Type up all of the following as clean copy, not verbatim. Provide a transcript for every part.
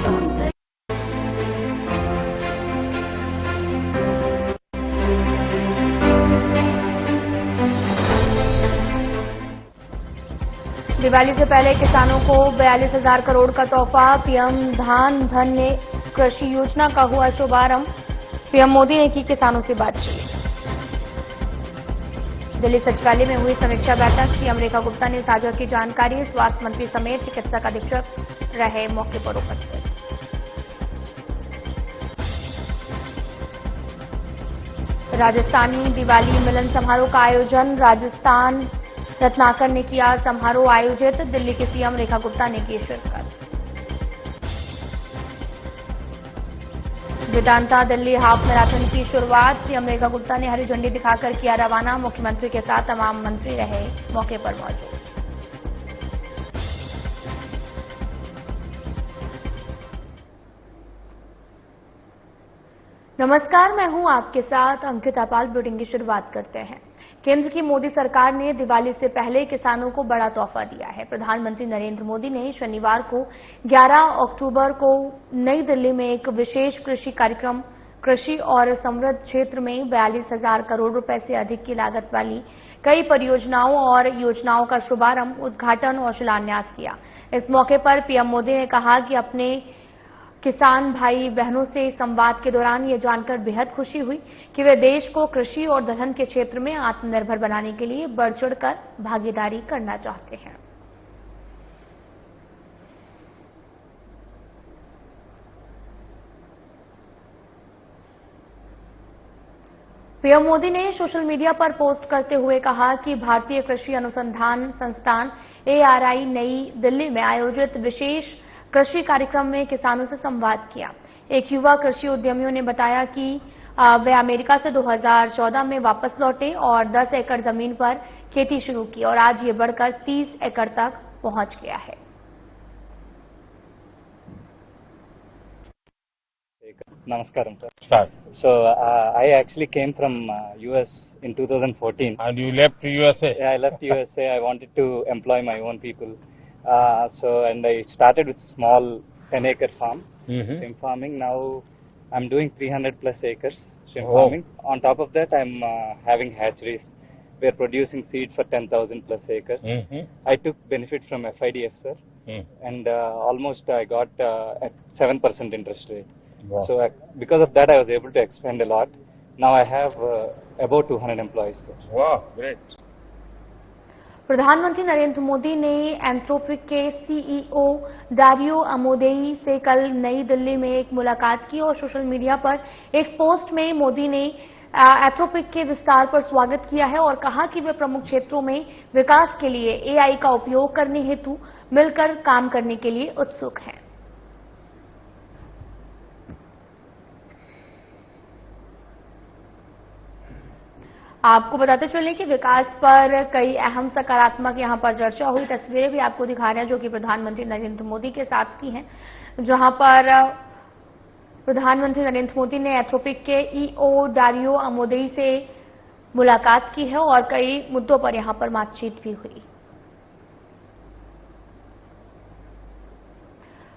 दिवाली से पहले किसानों को 42,000 करोड़ का तोहफा। पीएम धान धन्य कृषि योजना का हुआ शुभारंभ। पीएम मोदी ने की किसानों से बातचीत। दिल्ली सचिवालय में हुई समीक्षा बैठक। सीएम रेखा गुप्ता ने साझा की जानकारी। स्वास्थ्य मंत्री समेत चिकित्सक अधीक्षक रहे मौके पर उपस्थित। राजस्थानी दिवाली मिलन समारोह का आयोजन। राजस्थान रत्नाकर ने किया समारोह आयोजित। दिल्ली के सीएम रेखा गुप्ता ने की शिरकत। वेदांता दिल्ली हाफ मैराथन की शुरुआत। सीएम रेखा गुप्ता ने हरी झंडी दिखाकर किया रवाना। मुख्यमंत्री के साथ तमाम मंत्री रहे मौके पर मौजूद। नमस्कार, मैं हूं आपके साथ अंकिता पाल। बुलेटिन की शुरुआत करते हैं। केंद्र की मोदी सरकार ने दिवाली से पहले किसानों को बड़ा तोहफा दिया है। प्रधानमंत्री नरेंद्र मोदी ने शनिवार को 11 अक्टूबर को नई दिल्ली में एक विशेष कृषि कार्यक्रम कृषि और समृद्ध क्षेत्र में 42,000 करोड़ रुपए से अधिक की लागत वाली कई परियोजनाओं और योजनाओं का शुभारंभ, उद्घाटन और शिलान्यास किया। इस मौके पर पीएम मोदी ने कहा कि अपने किसान भाई बहनों से संवाद के दौरान ये जानकर बेहद खुशी हुई कि वे देश को कृषि और दलहन के क्षेत्र में आत्मनिर्भर बनाने के लिए बढ़ चढ़कर भागीदारी करना चाहते हैं। पीएम मोदी ने सोशल मीडिया पर पोस्ट करते हुए कहा कि भारतीय कृषि अनुसंधान संस्थान ARI नई दिल्ली में आयोजित विशेष कृषि कार्यक्रम में किसानों से संवाद किया। एक युवा कृषि उद्यमियों ने बताया कि वे अमेरिका से 2014 में वापस लौटे और 10 एकड़ जमीन पर खेती शुरू की और आज ये बढ़कर 30 एकड़ तक पहुंच गया है। Namaskaram, sir. Start. So, I actually came from US in 2014. And you left USA? Yeah, I left USA. I wanted to employ my own people. And I started with small 10-acre farm, shrimp farming. Now, I'm doing 300 plus acres shrimp farming. On top of that, I'm having hatcheries. We're producing seed for 10,000 plus acres. I took benefit from FIDF, sir. And almost I got at 7% interest rate. Wow. So because of that, I was able to expand a lot. Now I have about 200 employees. Sir. Wow, great. प्रधानमंत्री नरेंद्र मोदी ने Anthropic के CEO Dario Amodei से कल नई दिल्ली में एक मुलाकात की और सोशल मीडिया पर एक पोस्ट में मोदी ने एंथ्रोपिक के विस्तार पर स्वागत किया है और कहा कि वे प्रमुख क्षेत्रों में विकास के लिए AI का उपयोग करने हेतु मिलकर काम करने के लिए उत्सुक हैं। आपको बताते चले कि विकास पर कई अहम सकारात्मक यहां पर चर्चा हुई। तस्वीरें भी आपको दिखा रहे हैं जो कि प्रधानमंत्री नरेंद्र मोदी के साथ की हैं, जहां पर प्रधानमंत्री नरेंद्र मोदी ने एंथ्रोपिक के EO डारियो अमोदेई से मुलाकात की है और कई मुद्दों पर यहां पर बातचीत भी हुई।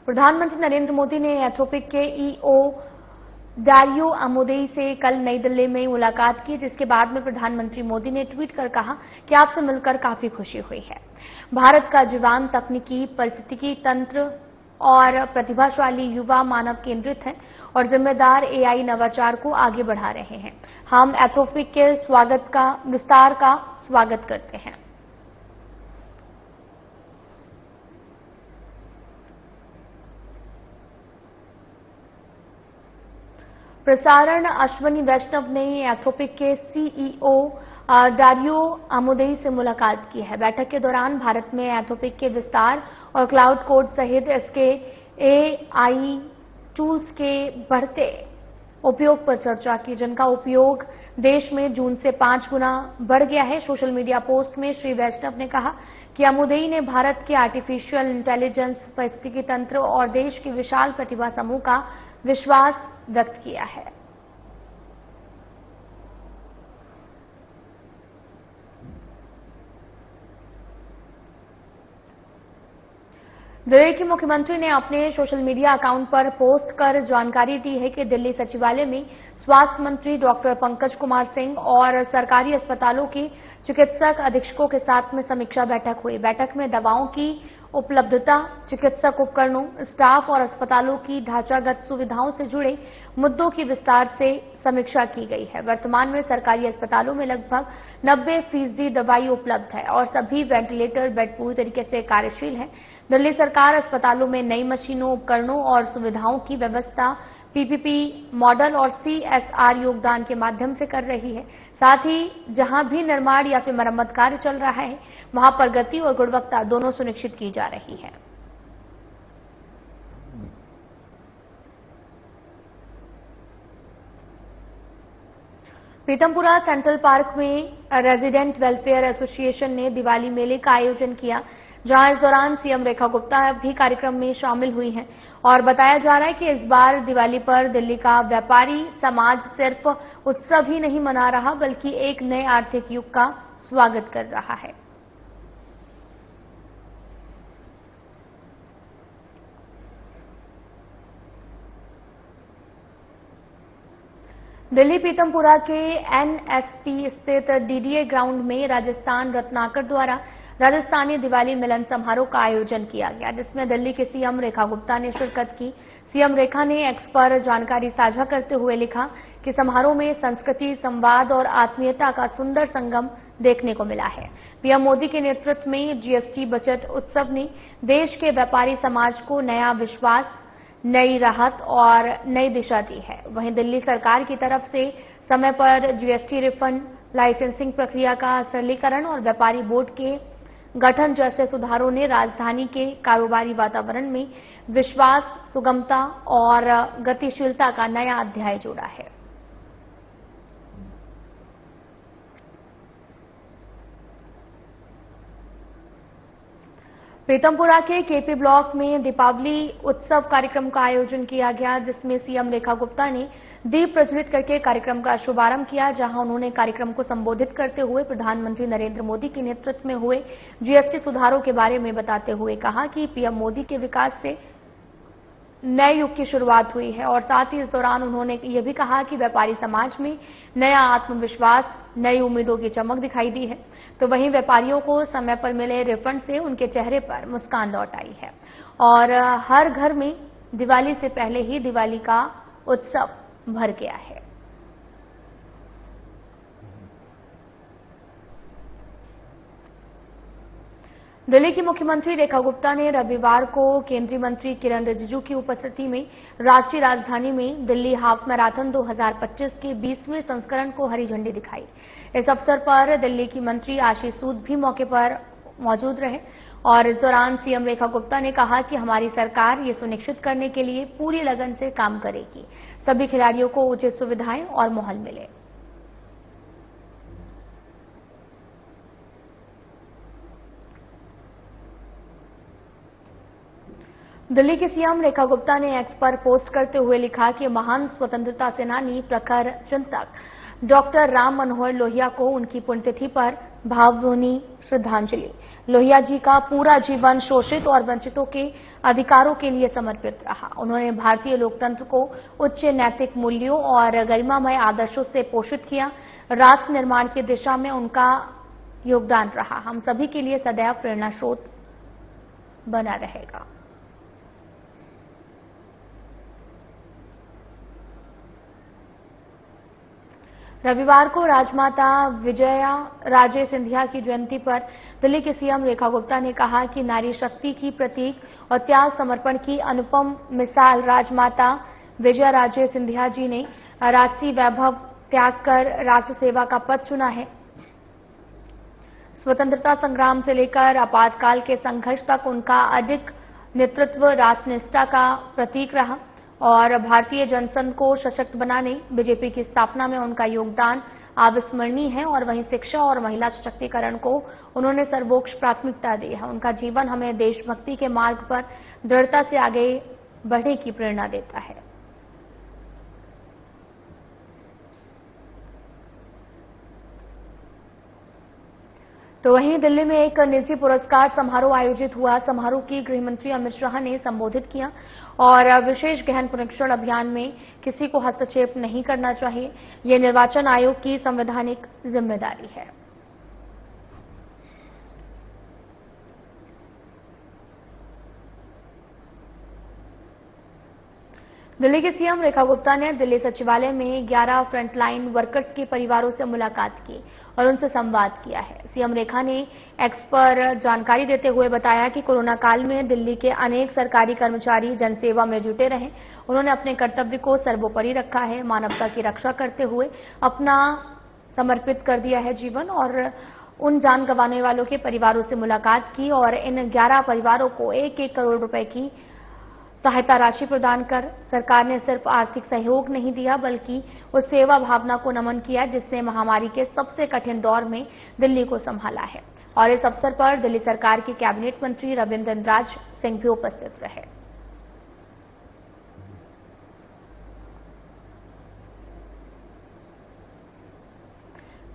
प्रधानमंत्री नरेंद्र मोदी ने एंथ्रोपिक के EO डारियो अमोदेई से कल नई दिल्ली में मुलाकात की, जिसके बाद में प्रधानमंत्री मोदी ने ट्वीट कर कहा कि आपसे मिलकर काफी खुशी हुई है। भारत का जीवान तकनीकी पारिस्थितिकी तंत्र और प्रतिभाशाली युवा मानव केंद्रित है और जिम्मेदार AI नवाचार को आगे बढ़ा रहे हैं। हम एंथ्रोपिक के विस्तार का स्वागत करते हैं। प्रसारण अश्वनी वैष्णव ने एंथ्रोपिक के CEO डारियो अमोदेई से मुलाकात की है। बैठक के दौरान भारत में एंथ्रोपिक के विस्तार और क्लाउड कोड सहित इसके AI टूल्स के बढ़ते उपयोग पर चर्चा की, जिनका उपयोग देश में जून से 5 गुना बढ़ गया है। सोशल मीडिया पोस्ट में श्री वैष्णव ने कहा कि अमोदेई ने भारत के आर्टिफिशियल इंटेलिजेंस पारिस्थितिकी तंत्र और देश के विशाल प्रतिभा समूह का विश्वास व्यक्त किया है। दिल्ली की मुख्यमंत्री ने अपने सोशल मीडिया अकाउंट पर पोस्ट कर जानकारी दी है कि दिल्ली सचिवालय में स्वास्थ्य मंत्री डॉक्टर पंकज कुमार सिंह और सरकारी अस्पतालों के चिकित्सक अधीक्षकों के साथ में समीक्षा बैठक हुई। बैठक में दवाओं की उपलब्धता, चिकित्सक उपकरणों, स्टाफ और अस्पतालों की ढांचागत सुविधाओं से जुड़े मुद्दों की विस्तार से समीक्षा की गई है। वर्तमान में सरकारी अस्पतालों में लगभग 90% दवाई उपलब्ध है और सभी वेंटिलेटर बेड पूरी तरीके से कार्यशील है। दिल्ली सरकार अस्पतालों में नई मशीनों, उपकरणों और सुविधाओं की व्यवस्था पीपीपी मॉडल और सीएसआर योगदान के माध्यम से कर रही है। साथ ही जहां भी निर्माण या फिर मरम्मत कार्य चल रहा है, वहां प्रगति और गुणवत्ता दोनों सुनिश्चित की जा रही है। पीतमपुरा सेंट्रल पार्क में रेजिडेंट वेलफेयर एसोसिएशन ने दिवाली मेले का आयोजन किया, जहां इस दौरान सीएम रेखा गुप्ता भी कार्यक्रम में शामिल हुई हैं और बताया जा रहा है कि इस बार दिवाली पर दिल्ली का व्यापारी समाज सिर्फ उत्सव ही नहीं मना रहा, बल्कि एक नए आर्थिक युग का स्वागत कर रहा है। दिल्ली पीतमपुरा के एनएसपी स्थित डीडीए ग्राउंड में राजस्थान रत्नाकर द्वारा राजस्थानी दिवाली मिलन समारोह का आयोजन किया गया, जिसमें दिल्ली के सीएम रेखा गुप्ता ने शिरकत की। सीएम रेखा ने एक्स पर जानकारी साझा करते हुए लिखा कि समारोह में संस्कृति, संवाद और आत्मीयता का सुंदर संगम देखने को मिला है। पीएम मोदी के नेतृत्व में जीएसटी बचत उत्सव ने देश के व्यापारी समाज को नया विश्वास, नई राहत और नई दिशा दी है। वहीं दिल्ली सरकार की तरफ से समय पर जीएसटी रिफंड, लाइसेंसिंग प्रक्रिया का सरलीकरण और व्यापारी बोर्ड के गठन जैसे सुधारों ने राजधानी के कारोबारी वातावरण में विश्वास, सुगमता और गतिशीलता का नया अध्याय जोड़ा है। पीतमपुरा के केपी ब्लॉक में दीपावली उत्सव कार्यक्रम का आयोजन किया गया, जिसमें सीएम रेखा गुप्ता ने दीप प्रज्वलित करके कार्यक्रम का शुभारंभ किया, जहां उन्होंने कार्यक्रम को संबोधित करते हुए प्रधानमंत्री नरेंद्र मोदी के नेतृत्व में हुए जीएसटी सुधारों के बारे में बताते हुए कहा कि पीएम मोदी के विकास से नए युग की शुरुआत हुई है और साथ ही इस दौरान उन्होंने ये भी कहा कि व्यापारी समाज में नया आत्मविश्वास, नई उम्मीदों की चमक दिखाई दी है। तो वहीं व्यापारियों को समय पर मिले रिफंड से उनके चेहरे पर मुस्कान लौट आई है और हर घर में दिवाली से पहले ही दिवाली का उत्सव भर गया है। दिल्ली की मुख्यमंत्री रेखा गुप्ता ने रविवार को केंद्रीय मंत्री किरण रिजिजू की उपस्थिति में राष्ट्रीय राजधानी में दिल्ली हाफ मैराथन 2025 के 20वें संस्करण को हरी झंडी दिखाई। इस अवसर पर दिल्ली की मंत्री आशीष सूद भी मौके पर मौजूद रहे और इस दौरान सीएम रेखा गुप्ता ने कहा कि हमारी सरकार ये सुनिश्चित करने के लिए पूरी लगन से काम करेगी, सभी खिलाड़ियों को उचित सुविधाएं और माहौल मिले। दिल्ली के सीएम रेखा गुप्ता ने एक्स पर पोस्ट करते हुए लिखा कि महान स्वतंत्रता सेनानी, प्रखर चिंतक डॉक्टर राम मनोहर लोहिया को उनकी पुण्यतिथि पर भावभीनी श्रद्धांजलि। लोहिया जी का पूरा जीवन शोषित और वंचितों के अधिकारों के लिए समर्पित रहा। उन्होंने भारतीय लोकतंत्र को उच्च नैतिक मूल्यों और गरिमामय आदर्शों से पोषित किया। राष्ट्र निर्माण की दिशा में उनका योगदान रहा हम सभी के लिए सदैव प्रेरणा स्रोत बना रहेगा। रविवार को राजमाता विजया राजे सिंधिया की जयंती पर दिल्ली के सीएम रेखा गुप्ता ने कहा कि नारी शक्ति की प्रतीक और त्याग समर्पण की अनुपम मिसाल राजमाता विजया राजे सिंधिया जी ने राजसी वैभव त्याग कर राष्ट्र सेवा का पथ चुना है। स्वतंत्रता संग्राम से लेकर आपातकाल के संघर्ष तक उनका अधिक नेतृत्व राष्ट्रनिष्ठा का प्रतीक रहा और भारतीय जनसंघ को सशक्त बनाने, बीजेपी की स्थापना में उनका योगदान अविस्मरणीय है और वहीं शिक्षा और महिला सशक्तिकरण को उन्होंने सर्वोच्च प्राथमिकता दी है। उनका जीवन हमें देशभक्ति के मार्ग पर दृढ़ता से आगे बढ़ने की प्रेरणा देता है। तो वहीं दिल्ली में एक निजी पुरस्कार समारोह आयोजित हुआ। समारोह की गृह मंत्री अमित शाह ने संबोधित किया और विशेष गहन पुनरीक्षण अभियान में किसी को हस्तक्षेप नहीं करना चाहिए। ये निर्वाचन आयोग की संवैधानिक जिम्मेदारी है। दिल्ली की सीएम रेखा गुप्ता ने दिल्ली सचिवालय में 11 फ्रंटलाइन वर्कर्स के परिवारों से मुलाकात की और उनसे संवाद किया है। सीएम रेखा ने एक्स पर जानकारी देते हुए बताया कि कोरोना काल में दिल्ली के अनेक सरकारी कर्मचारी जनसेवा में जुटे रहे। उन्होंने अपने कर्तव्य को सर्वोपरि रखा है, मानवता की रक्षा करते हुए अपना समर्पित कर दिया है जीवन, और उन जान गंवाने वालों के परिवारों से मुलाकात की और इन 11 परिवारों को 1-1 करोड़ रुपए की सहायता राशि प्रदान कर सरकार ने सिर्फ आर्थिक सहयोग नहीं दिया बल्कि उस सेवा भावना को नमन किया जिसने महामारी के सबसे कठिन दौर में दिल्ली को संभाला है। और इस अवसर पर दिल्ली सरकार के कैबिनेट मंत्री रविंद्र राज सिंह भी उपस्थित रहे।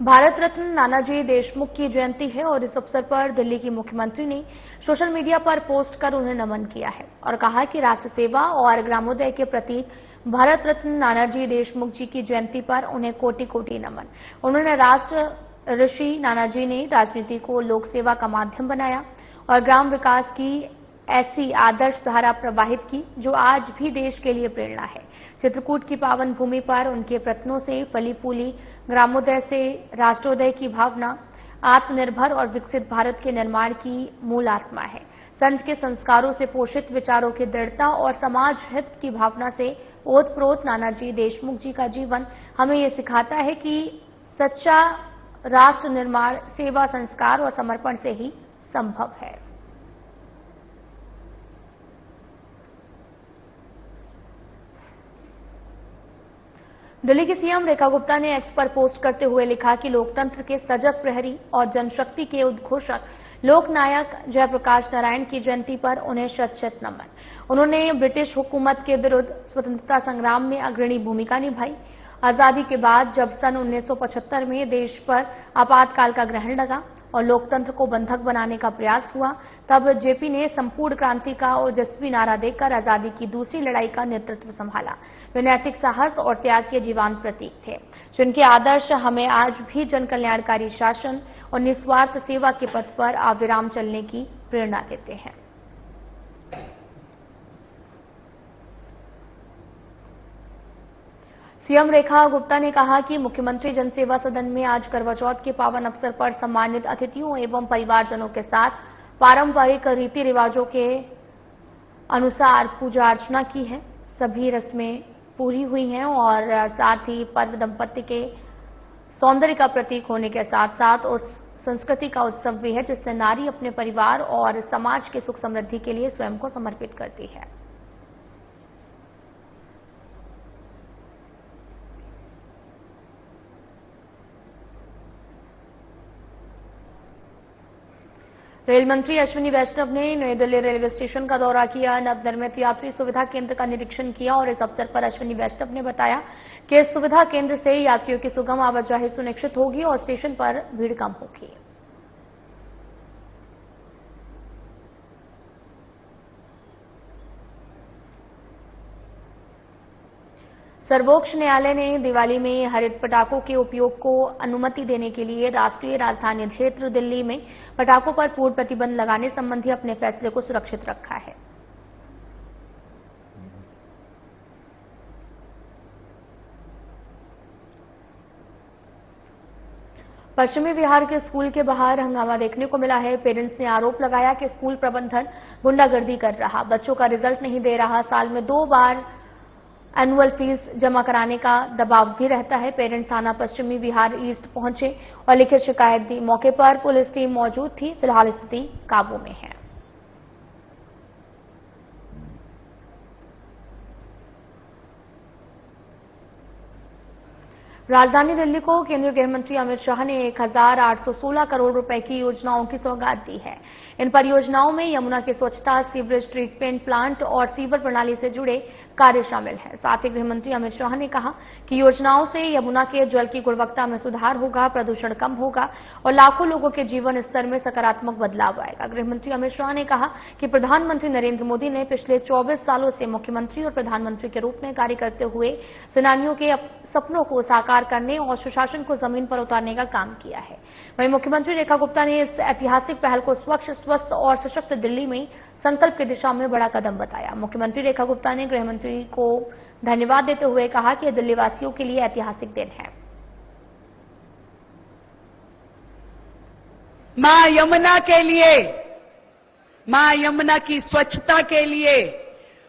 भारत रत्न नानाजी देशमुख की जयंती है और इस अवसर पर दिल्ली की मुख्यमंत्री ने सोशल मीडिया पर पोस्ट कर उन्हें नमन किया है और कहा कि राष्ट्र सेवा और ग्रामोदय के प्रतीक भारत रत्न नानाजी देशमुख जी की जयंती पर उन्हें कोटि कोटि नमन। उन्होंने राष्ट्र ऋषि नानाजी ने राजनीति को लोक सेवा का माध्यम बनाया और ग्राम विकास की ऐसी आदर्श धारा प्रवाहित की जो आज भी देश के लिए प्रेरणा है। चित्रकूट की पावन भूमि पर उनके प्रयत्नों से फली फूली ग्रामोदय से राष्ट्रोदय की भावना आत्मनिर्भर और विकसित भारत के निर्माण की मूल आत्मा है। संत के संस्कारों से पोषित विचारों की दृढ़ता और समाज हित की भावना से ओतप्रोत नानाजी देशमुख जी का जीवन हमें ये सिखाता है कि सच्चा राष्ट्र निर्माण सेवा, संस्कार और समर्पण से ही संभव है। दिल्ली की सीएम रेखा गुप्ता ने एक्स पर पोस्ट करते हुए लिखा कि लोकतंत्र के सजग प्रहरी और जनशक्ति के उद्घोषक लोकनायक जयप्रकाश नारायण की जयंती पर उन्हें शत शत नमन। उन्होंने ब्रिटिश हुकूमत के विरुद्ध स्वतंत्रता संग्राम में अग्रणी भूमिका निभाई। आजादी के बाद जब सन 1975 में देश पर आपातकाल का ग्रहण लगा और लोकतंत्र को बंधक बनाने का प्रयास हुआ, तब जेपी ने संपूर्ण क्रांति का ओजस्वी नारा देकर आजादी की दूसरी लड़ाई का नेतृत्व संभाला। वे नैतिक साहस और त्याग के जीवंत प्रतीक थे, जिनके आदर्श हमें आज भी जन कल्याणकारी शासन और निस्वार्थ सेवा के पथ पर अविराम चलने की प्रेरणा देते हैं। सीएम रेखा गुप्ता ने कहा कि मुख्यमंत्री जनसेवा सदन में आज करवा चौथ के पावन अवसर पर सम्मानित अतिथियों एवं परिवारजनों के साथ पारंपरिक रीति रिवाजों के अनुसार पूजा अर्चना की है। सभी रस्में पूरी हुई हैं और साथ ही पर्व दंपत्ति के सौंदर्य का प्रतीक होने के साथ साथ उस संस्कृति का उत्सव भी है जिससे नारी अपने परिवार और समाज के सुख समृद्धि के लिए स्वयं को समर्पित करती है। रेल मंत्री अश्विनी वैष्णव ने नई दिल्ली रेलवे स्टेशन का दौरा किया, नवनिर्मित यात्री सुविधा केंद्र का निरीक्षण किया और इस अवसर पर अश्विनी वैष्णव ने बताया कि इस सुविधा केंद्र से यात्रियों की सुगम आवाजाही सुनिश्चित होगी और स्टेशन पर भीड़ कम होगी। सर्वोच्च न्यायालय ने दिवाली में हरित पटाखों के उपयोग को अनुमति देने के लिए राष्ट्रीय राजधानी क्षेत्र दिल्ली में पटाखों पर पूर्ण प्रतिबंध लगाने संबंधी अपने फैसले को सुरक्षित रखा है। पश्चिमी बिहार के स्कूल के बाहर हंगामा देखने को मिला है। पेरेंट्स ने आरोप लगाया कि स्कूल प्रबंधन गुंडागर्दी कर रहा, बच्चों का रिजल्ट नहीं दे रहा, साल में 2 बार एनुअल फीस जमा कराने का दबाव भी रहता है। पेरेंट्स थाना पश्चिमी बिहार ईस्ट पहुंचे और लिखित शिकायत दी। मौके पर पुलिस टीम मौजूद थी। फिलहाल स्थिति काबू में है। राजधानी दिल्ली को केंद्रीय गृह मंत्री अमित शाह ने 1816 करोड़ रुपए की योजनाओं की सौगात दी है। इन परियोजनाओं में यमुना की स्वच्छता, सीवरेज ट्रीटमेंट प्लांट और सीवर प्रणाली से जुड़े कार्य शामिल हैं। साथ ही गृह मंत्री अमित शाह ने कहा कि योजनाओं से यमुना के जल की गुणवत्ता में सुधार होगा, प्रदूषण कम होगा और लाखों लोगों के जीवन स्तर में सकारात्मक बदलाव आएगा। गृह मंत्री अमित शाह ने कहा कि प्रधानमंत्री नरेंद्र मोदी ने पिछले 24 सालों से मुख्यमंत्री और प्रधानमंत्री के रूप में कार्य करते हुए सेनानियों के सपनों को साकार करने और सुशासन को जमीन पर उतारने का काम किया है। वहीं मुख्यमंत्री रेखा गुप्ता ने इस ऐतिहासिक पहल को स्वच्छ, स्वस्थ और सशक्त दिल्ली में संकल्प की दिशा में बड़ा कदम बताया। मुख्यमंत्री रेखा गुप्ता ने गृह मंत्री को धन्यवाद देते हुए कहा कि यह दिल्ली वासियों के लिए ऐतिहासिक दिन है। मां यमुना के लिए, मां यमुना की स्वच्छता के लिए,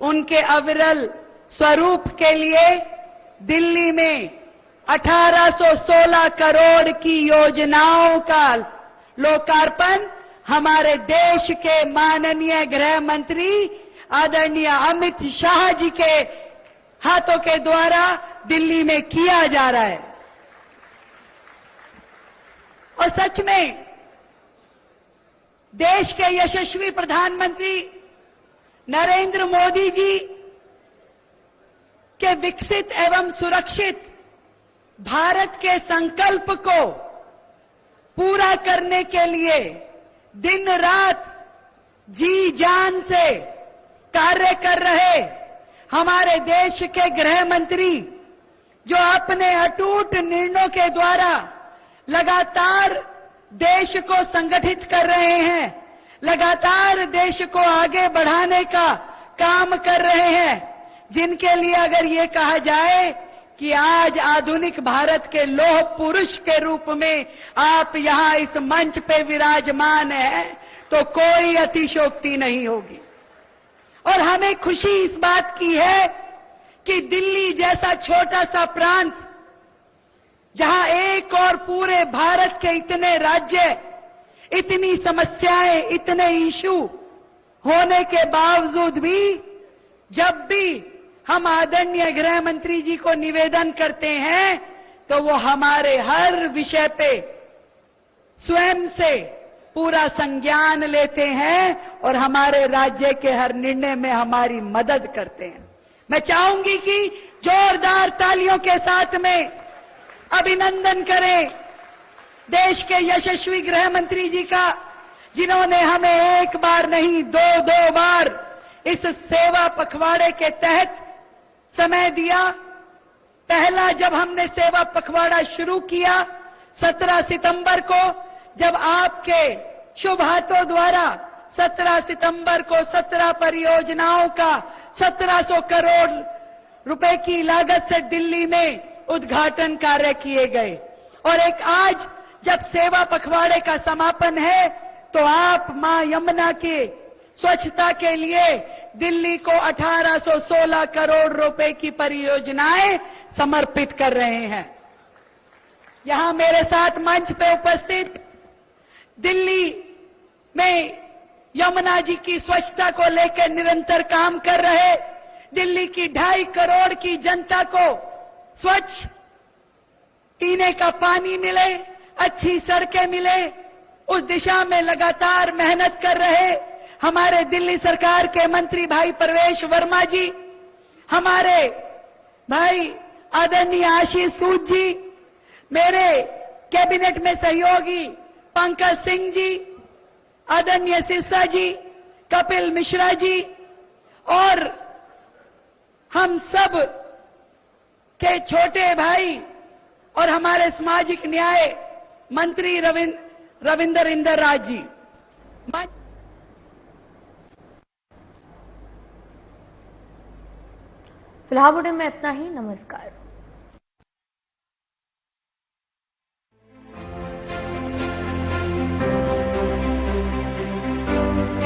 उनके अविरल स्वरूप के लिए दिल्ली में 1816 करोड़ की योजनाओं का लोकार्पण हमारे देश के माननीय गृह मंत्री आदरणीय अमित शाह जी के हाथों के द्वारा दिल्ली में किया जा रहा है। और सच में देश के यशस्वी प्रधानमंत्री नरेंद्र मोदी जी के विकसित एवं सुरक्षित भारत के संकल्प को पूरा करने के लिए दिन रात जी जान से कार्य कर रहे हमारे देश के गृह मंत्री, जो अपने अटूट निर्णयों के द्वारा लगातार देश को संगठित कर रहे हैं, लगातार देश को आगे बढ़ाने का काम कर रहे हैं, जिनके लिए अगर ये कहा जाए कि आज आधुनिक भारत के लौह पुरुष के रूप में आप यहां इस मंच पे विराजमान हैं, तो कोई अतिशयोक्ति नहीं होगी। और हमें खुशी इस बात की है कि दिल्ली जैसा छोटा सा प्रांत, जहां एक और पूरे भारत के इतने राज्य, इतनी समस्याएं, इतने इशू होने के बावजूद भी जब भी हम आदरणीय गृह मंत्री जी को निवेदन करते हैं तो वो हमारे हर विषय पे स्वयं से पूरा संज्ञान लेते हैं और हमारे राज्य के हर निर्णय में हमारी मदद करते हैं। मैं चाहूंगी कि जोरदार तालियों के साथ में अभिनंदन करें देश के यशस्वी गृह मंत्री जी का, जिन्होंने हमें एक बार नहीं दो बार इस सेवा पखवाड़े के तहत समय दिया। पहला जब हमने सेवा पखवाड़ा शुरू किया 17 सितंबर को, जब आपके शुभ हाथों द्वारा 17 सितंबर को 17 परियोजनाओं का 1700 करोड़ रुपए की लागत से दिल्ली में उद्घाटन कार्य किए गए, और एक आज जब सेवा पखवाड़े का समापन है तो आप मां यमुना के स्वच्छता के लिए दिल्ली को 1816 करोड़ रुपए की परियोजनाएं समर्पित कर रहे हैं। यहां मेरे साथ मंच पे उपस्थित दिल्ली में यमुना जी की स्वच्छता को लेकर निरंतर काम कर रहे दिल्ली की 2.5 करोड़ की जनता को स्वच्छ पीने का पानी मिले, अच्छी सड़कें मिले, उस दिशा में लगातार मेहनत कर रहे हमारे दिल्ली सरकार के मंत्री भाई प्रवेश वर्मा जी, हमारे भाई आदरणीय आशीष सूद जी, मेरे कैबिनेट में सहयोगी पंकज सिंह जी, आदरणीय सिरसा जी, कपिल मिश्रा जी, और हम सब के छोटे भाई और हमारे सामाजिक न्याय मंत्री रविंदर इंदरराज जी। फिलहाल बुलेटिन में इतना ही। नमस्कार।